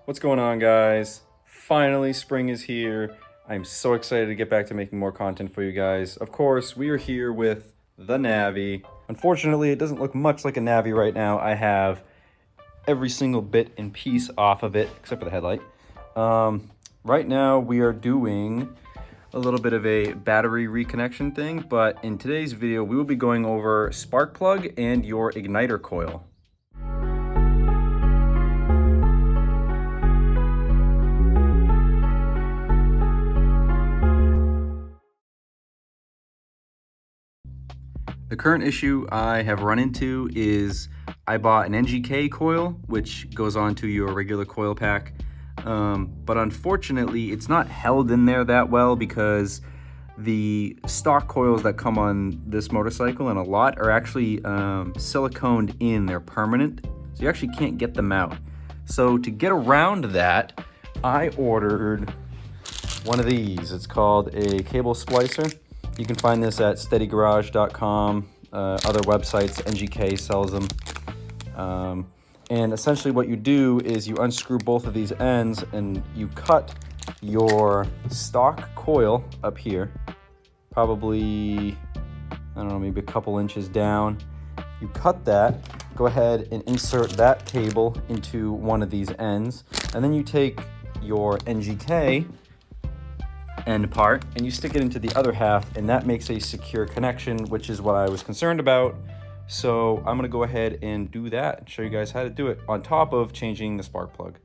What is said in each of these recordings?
What's going on, guys? Finally, spring is here. I'm so excited to get back to making more content for you guys. Of course, we are here with the Navi. Unfortunately, it doesn't look much like a Navi right now. I have every single bit and piece off of it, except for the headlight. Right now, we are doing a little bit of a battery reconnection thing, but in today's video, we will be going over spark plug and your igniter coil. The current issue I have run into is I bought an NGK coil, which goes onto your regular coil pack. But unfortunately, it's not held in there that well because the stock coils that come on this motorcycle and a lot are actually siliconed in, they're permanent. So you actually can't get them out. So to get around that, I ordered one of these. It's called a cable splicer. You can find this at steadygarage.com, other websites, NGK sells them. And essentially what you do is you unscrew both of these ends and you cut your stock coil up here, probably, I don't know, maybe a couple inches down. You cut that, go ahead and insert that cable into one of these ends, and then you take your NGK end part and you stick it into the other half, and that makes a secure connection, which is what I was concerned about. So I'm gonna go ahead and do that and show you guys how to do it on top of changing the spark plug.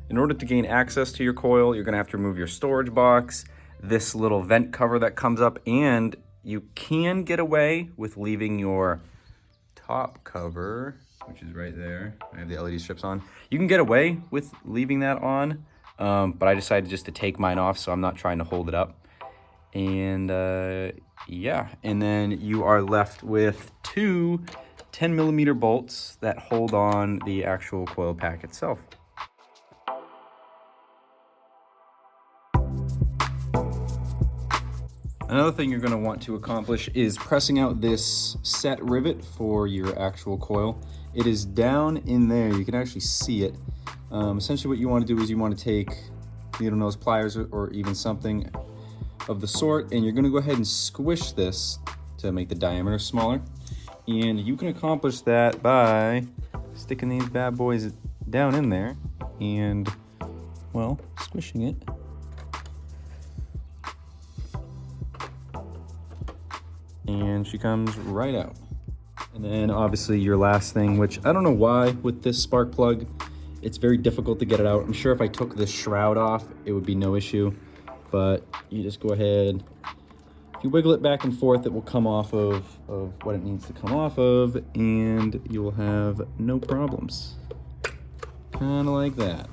In order to gain access to your coil, you're gonna have to remove your storage box, this little vent cover that comes up, and you can get away with leaving your top cover, which is right there. I have the LED strips on. You can get away with leaving that on, but I decided just to take mine off, so I'm not trying to hold it up. And yeah, and then you are left with two 10mm bolts that hold on the actual coil pack itself. Another thing you're going to want to accomplish is pressing out this set rivet for your actual coil. It is down in there, you can actually see it. Essentially what you want to do is you want to take needle nose pliers or even something of the sort, and you're going to go ahead and squish this to make the diameter smaller. And you can accomplish that by sticking these bad boys down in there and, well, squishing it. And she comes right out. And then obviously your last thing, which I don't know why with this spark plug, it's very difficult to get it out. I'm sure if I took this shroud off, it would be no issue. But you just go ahead, if you wiggle it back and forth, it will come off of what it needs to come off of, and you will have no problems. Kind of like that.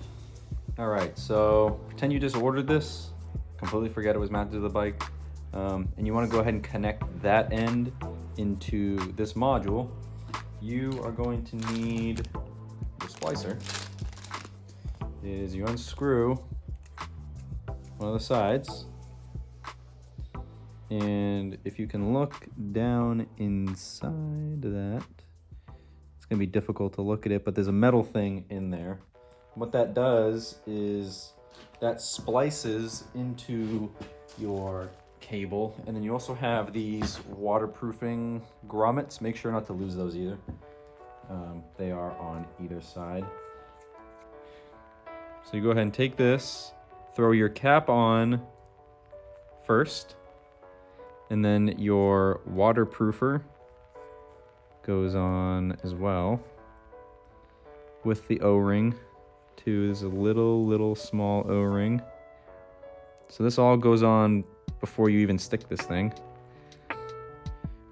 All right, so pretend you just ordered this, completely forget it was mounted to the bike, and you want to go ahead and connect that end into this module. You are going to need the splicer. Is you unscrew one of the sides, and if you can look down inside that, it's gonna be difficult to look at it, but there's a metal thing in there. What that does is that splices into your cable, and then you also have these waterproofing grommets. Make sure not to lose those either. They are on either side. So you go ahead and take this, throw your cap on first, and then your waterproofer goes on as well with the O-ring too. There's a little small O-ring. So this all goes on before you even stick this thing.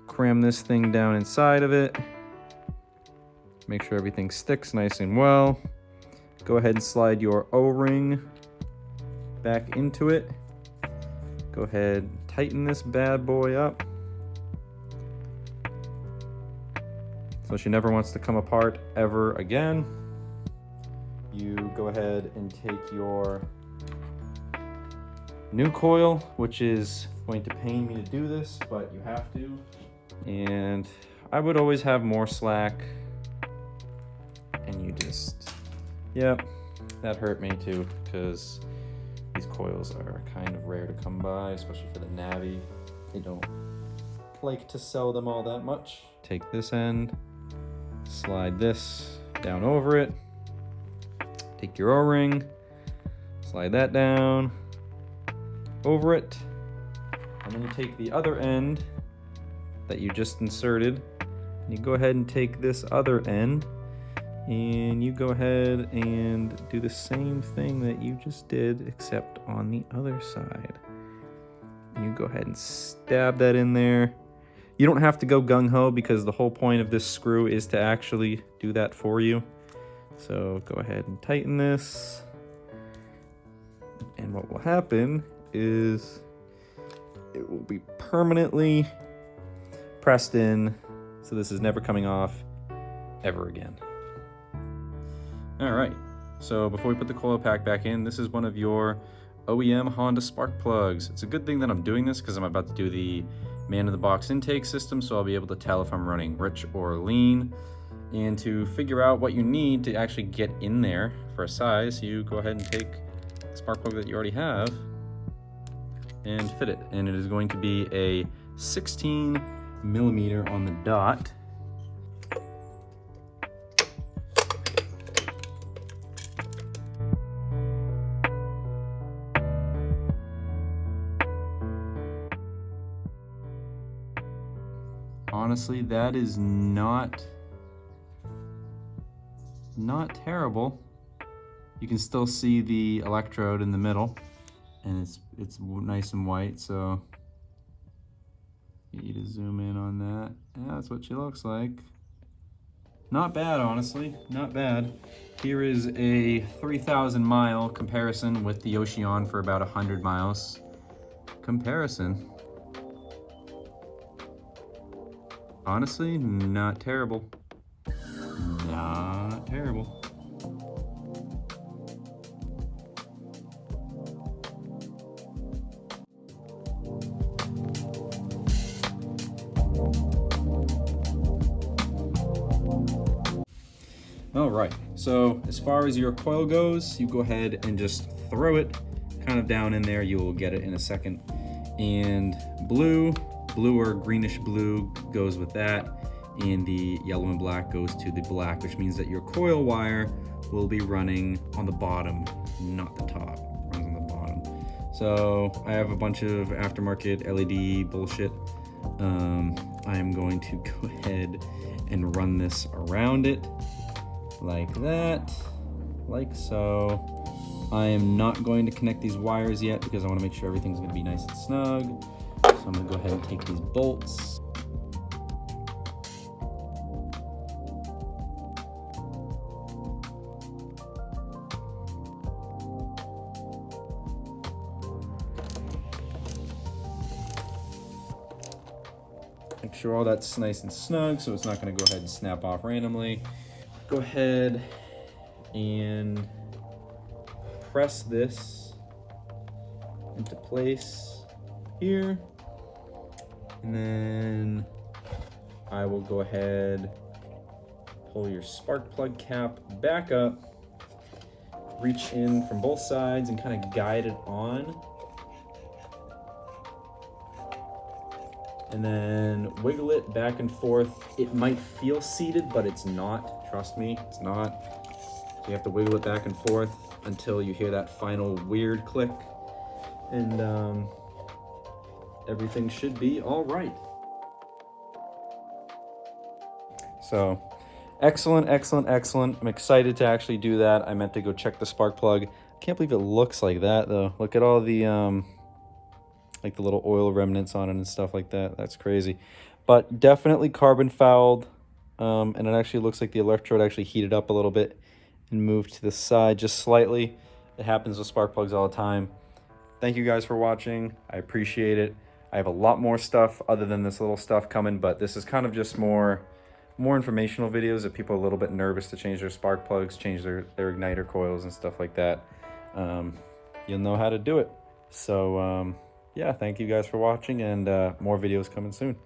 Cram this thing down inside of it. Make sure everything sticks nice and well. Go ahead and slide your O-ring back into it. Go ahead, tighten this bad boy up so she never wants to come apart ever again. You go ahead and take your new coil, which is going to pain me to do this, but you have to. And I would always have more slack, and you just, yep, that hurt me too, because these coils are kind of rare to come by, especially for the Navi. They don't like to sell them all that much. Take this end, slide this down over it, take your O-ring, slide that down over it, and then you take the other end that you just inserted, and you go ahead and take this other end, and you go ahead and do the same thing that you just did, except on the other side. And you go ahead and stab that in there. You don't have to go gung-ho, because the whole point of this screw is to actually do that for you. So go ahead and tighten this. And what will happen is it will be permanently pressed in, so this is never coming off ever again. All right, so before we put the coil pack back in, this is one of your OEM Honda spark plugs. It's a good thing that I'm doing this, because I'm about to do the man-in-the-box intake system, so I'll be able to tell if I'm running rich or lean. And to figure out what you need to actually get in there for a size, you go ahead and take the spark plug that you already have and fit it. And it is going to be a 16 millimeter on the dot. Honestly, that is not terrible. You can still see the electrode in the middle, and it's nice and white, so you need to zoom in on that. Yeah, that's what she looks like. Not bad, honestly, not bad. Here is a 3,000 mile comparison with the Ocean for about 100 miles comparison. Honestly, not terrible. Not terrible. All right, so as far as your coil goes, you go ahead and just throw it kind of down in there. You will get it in a second. And blue or greenish blue goes with that, and the yellow and black goes to the black, which means that your coil wire will be running on the bottom, not the top. It runs on the bottom. So I have a bunch of aftermarket LED bullshit. I am going to go ahead and run this around it like that, like so. I am not going to connect these wires yet, because I want to make sure everything's going to be nice and snug. So I'm going to go ahead and take these bolts. Make sure all that's nice and snug, so it's not going to go ahead and snap off randomly. Go ahead and press this into place here. And then I will go ahead, pull your spark plug cap back up, reach in from both sides and kind of guide it on. And then wiggle it back and forth. It might feel seated, but it's not. Trust me, it's not. So you have to wiggle it back and forth until you hear that final weird click. And everything should be all right. So excellent, excellent, excellent. I'm excited to actually do that. I meant to go check the spark plug. I can't believe it looks like that though. Look at all the like the little oil remnants on it and stuff like that. That's crazy. But definitely carbon fouled. And it actually looks like the electrode actually heated up a little bit and moved to the side just slightly. It happens with spark plugs all the time. Thank you guys for watching. I appreciate it. I have a lot more stuff other than this little stuff coming, but this is kind of just more informational videos if people are a little bit nervous to change their spark plugs, change their igniter coils and stuff like that. You'll know how to do it. So yeah, thank you guys for watching, and more videos coming soon.